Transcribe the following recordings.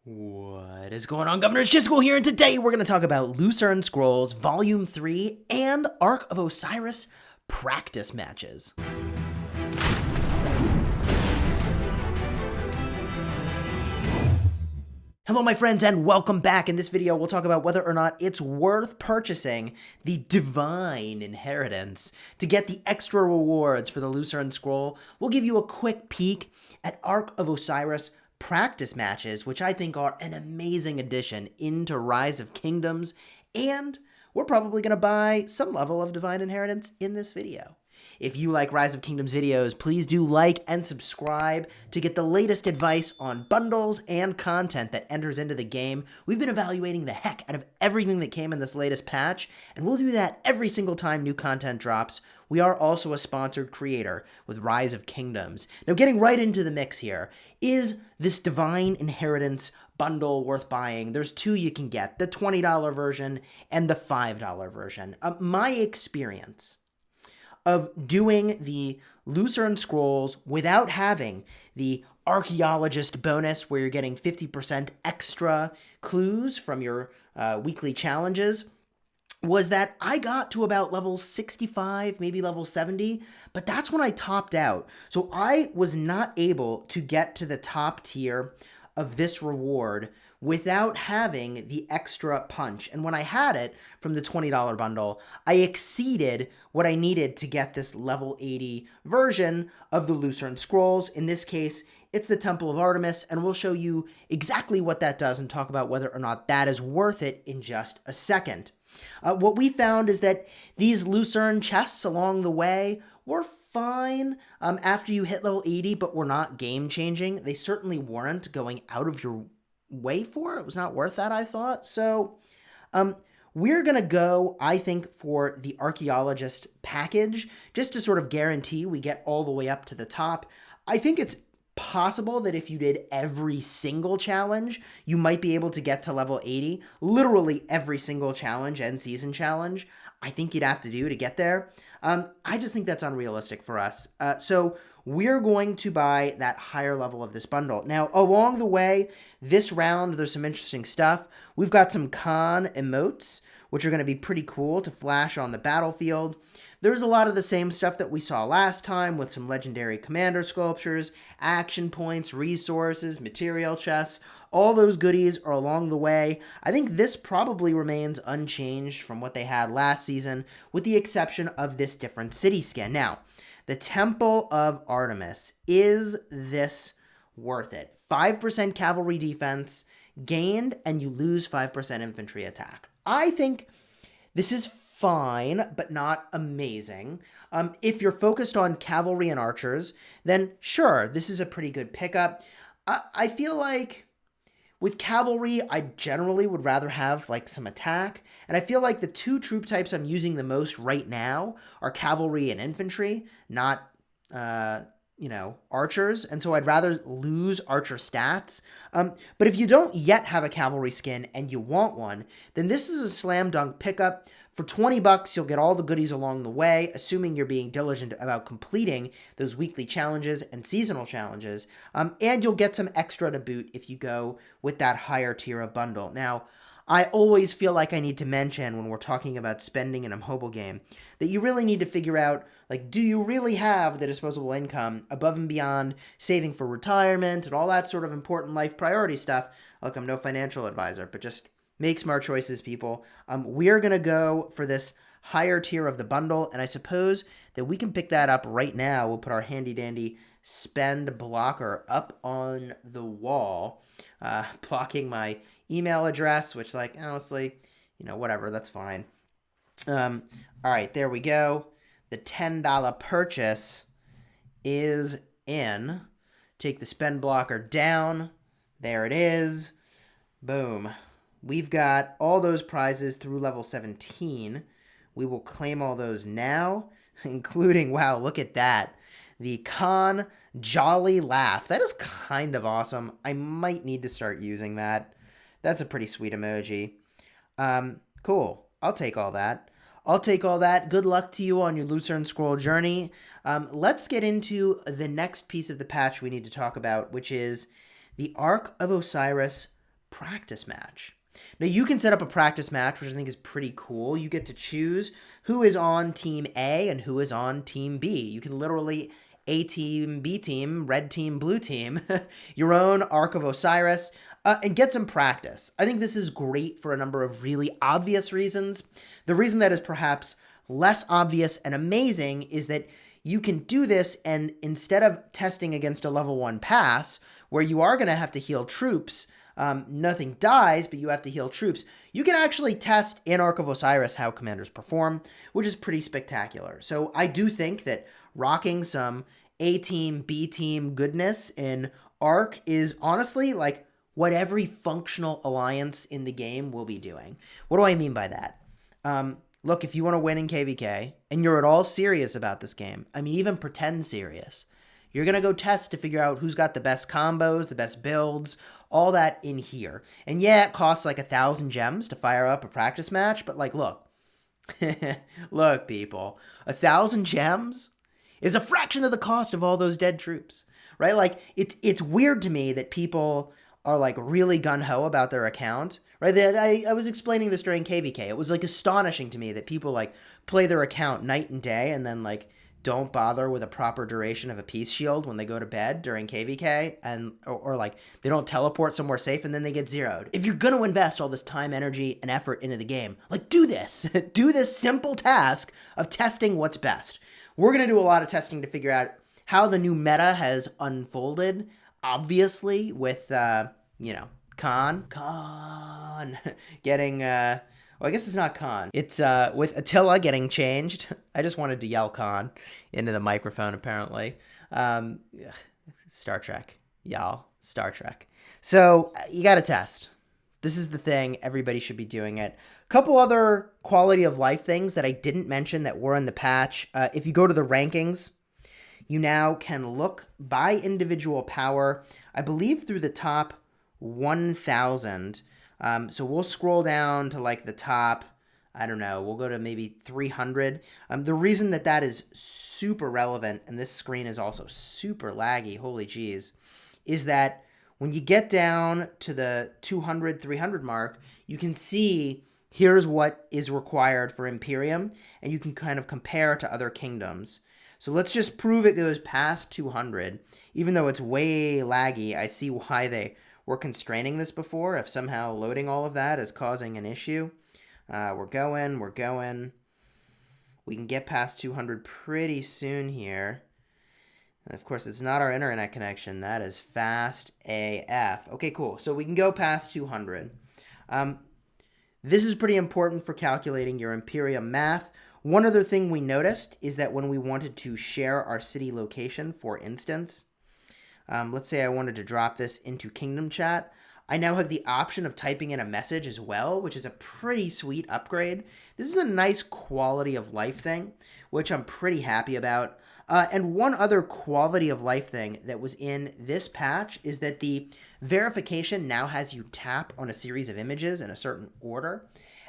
What is going on, Governor? Chisgule here, and today we're going to talk about Lucerne Scrolls Volume 3 and Ark of Osiris practice matches. Hello, my friends, and welcome back. In this video, we'll talk about whether or not it's worth purchasing the Divine Inheritance to get the extra rewards for the Lucerne Scroll. We'll give you a quick peek at Ark of Osiris practice matches, which I think are an amazing addition into Rise of Kingdoms, and we're probably going to buy some level of Divine Inheritance in this video. If you like Rise of Kingdoms videos, please do like and subscribe to get the latest advice on bundles and content that enters into the game. We've been evaluating the heck out of everything that came in this latest patch, and we'll do that every single time new content drops. We are also a sponsored creator with Rise of Kingdoms. Now, getting right into the mix here, is this Divine Inheritance bundle worth buying? There's two you can get, the $20 version and the $5 version. My experience of doing the Lucerne Scrolls without having the Archaeologist bonus where you're getting 50% extra clues from your weekly challenges was that I got to about level 65, maybe level 70, but that's when I topped out. So I was not able to get to the top tier of this reward without having the extra punch. And when I had it from the $20 bundle, I exceeded what I needed to get this level 80 version of the Lucerne Scrolls. In this case, it's the Temple of Artemis, and we'll show you exactly what that does and talk about whether or not that is worth it in just a second. What we found is that these Lucerne chests along the way were fine after you hit level 80, but were not game-changing. They certainly weren't going out of your way for. It was not worth that, I thought. So we're going to go, I think, for the Archaeologist package, just to sort of guarantee we get all the way up to the top. I think it's possible that if you did every single challenge, you might be able to get to level 80. Literally every single challenge and season challenge, I think you'd have to do to get there. I just think that's unrealistic for us. So we're going to buy that higher level of this bundle. Now, along the way, this round, there's some interesting stuff. We've got some Khan emotes, which are going to be pretty cool to flash on the battlefield. There's a lot of the same stuff that we saw last time with some legendary commander sculptures, action points, resources, material chests. All those goodies are along the way. I think this probably remains unchanged from what they had last season, with the exception of this different city skin. Now, the Temple of Artemis, is this worth it? 5% cavalry defense gained, and you lose 5% infantry attack. I think this is fine, but not amazing. If you're focused on cavalry and archers, then sure, this is a pretty good pickup. I feel like with cavalry, I generally would rather have like some attack, and I feel like the two troop types I'm using the most right now are cavalry and infantry, not archers, and so I'd rather lose archer stats. But if you don't yet have a cavalry skin and you want one, then this is a slam dunk pickup. For $20, you'll get all the goodies along the way, assuming you're being diligent about completing those weekly challenges and seasonal challenges, and you'll get some extra to boot if you go with that higher tier of bundle. Now, I always feel like I need to mention when we're talking about spending in a mobile game that you really need to figure out, like, do you really have the disposable income above and beyond saving for retirement and all that sort of important life priority stuff? Look, I'm no financial advisor, but just make smart choices, people. We're going to go for this higher tier of the bundle, and I suppose that we can pick that up right now. We'll put our handy-dandy spend blocker up on the wall, blocking my email address, which, like, honestly, whatever, that's fine. All right, there we go. The $10 purchase is in. Take the spend blocker down. There it is. Boom. We've got all those prizes through level 17. We will claim all those now, including, wow, look at that. The Khan Jolly Laugh. That is kind of awesome. I might need to start using that. That's a pretty sweet emoji. Cool. I'll take all that. Good luck to you on your Lucerne Scroll journey. Let's get into the next piece of the patch we need to talk about, which is the Ark of Osiris practice match. Now, you can set up a practice match, which I think is pretty cool. You get to choose who is on Team A and who is on Team B. You can literally A team, B team, red team, blue team, your own Ark of Osiris, and get some practice. I think this is great for a number of really obvious reasons. The reason that is perhaps less obvious and amazing is that you can do this, and instead of testing against a level 1 pass, where you are going to have to heal troops, nothing dies, but you have to heal troops, you can actually test in Ark of Osiris how commanders perform, which is pretty spectacular. So I do think that rocking some A-team, B-team goodness in Ark is honestly like what every functional alliance in the game will be doing. What do I mean by that? Look, if you want to win in KVK, and you're at all serious about this game, I mean, even pretend serious, you're going to go test to figure out who's got the best combos, the best builds, all that in here. And yeah, it costs like 1,000 gems to fire up a practice match, but like, look, look, people, 1,000 gems is a fraction of the cost of all those dead troops, right? Like, it's weird to me that people are like really gung-ho about their account, right? I was explaining this during KVK. It was like astonishing to me that people like play their account night and day and then like don't bother with a proper duration of a peace shield when they go to bed during KVK, and or like they don't teleport somewhere safe and then they get zeroed. If you're going to invest all this time, energy, and effort into the game, like do this. Do this simple task of testing what's best. We're going to do a lot of testing to figure out how the new meta has unfolded, obviously, with, Khan getting, well, I guess it's not Khan. It's with Attila getting changed. I just wanted to yell Khan into the microphone, apparently. Star Trek, y'all. Star Trek. So you got to test. This is the thing. Everybody should be doing it. A couple other quality of life things that I didn't mention that were in the patch. If you go to the rankings, you now can look by individual power, I believe through the top 1,000. So we'll scroll down to like the top, I don't know, we'll go to maybe 300. The reason that that is super relevant, and this screen is also super laggy, holy geez, is that when you get down to the 200, 300 mark, you can see here's what is required for Imperium, and you can kind of compare to other kingdoms. So let's just prove it goes past 200. Even though it's way laggy, I see why they were constraining this before, if somehow loading all of that is causing an issue. We're going. We can get past 200 pretty soon here. And of course, it's not our internet connection. That is fast AF. Okay, cool. So we can go past 200. This is pretty important for calculating your Imperium math. One other thing we noticed is that when we wanted to share our city location, for instance, let's say I wanted to drop this into Kingdom Chat, I now have the option of typing in a message as well, which is a pretty sweet upgrade. This is a nice quality of life thing, which I'm pretty happy about. And one other quality of life thing that was in this patch is that the verification now has you tap on a series of images in a certain order.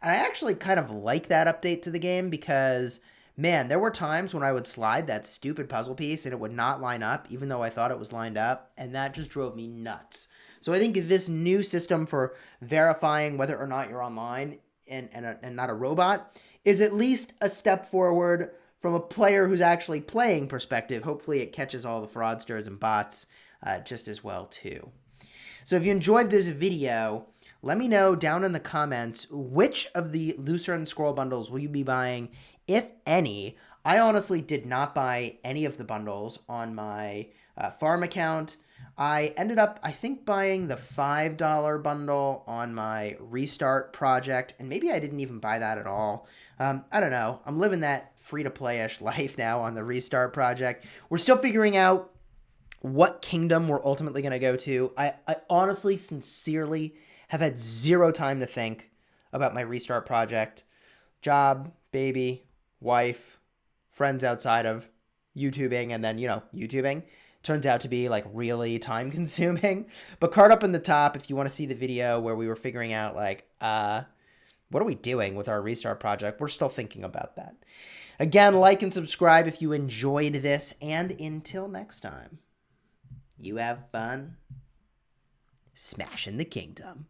And I actually kind of like that update to the game because, man, there were times when I would slide that stupid puzzle piece and it would not line up, even though I thought it was lined up, and that just drove me nuts. So I think this new system for verifying whether or not you're online and not a robot is at least a step forward from a player who's actually playing perspective. Hopefully it catches all the fraudsters and bots just as well too. So if you enjoyed this video, let me know down in the comments which of the Lucerne Scroll bundles will you be buying, if any. I honestly did not buy any of the bundles on my farm account. I ended up, I think, buying the $5 bundle on my restart project, and maybe I didn't even buy that at all. I don't know. I'm living that free-to-play-ish life now on the restart project. We're still figuring out what kingdom we're ultimately going to go to. I honestly, sincerely have had zero time to think about my restart project. Job, baby, wife, friends outside of YouTubing, and then, YouTubing. Turns out to be like really time consuming. But card up in the top if you want to see the video where we were figuring out like, what are we doing with our restart project? We're still thinking about that. Again, like and subscribe if you enjoyed this. And until next time, you have fun smashing the kingdom.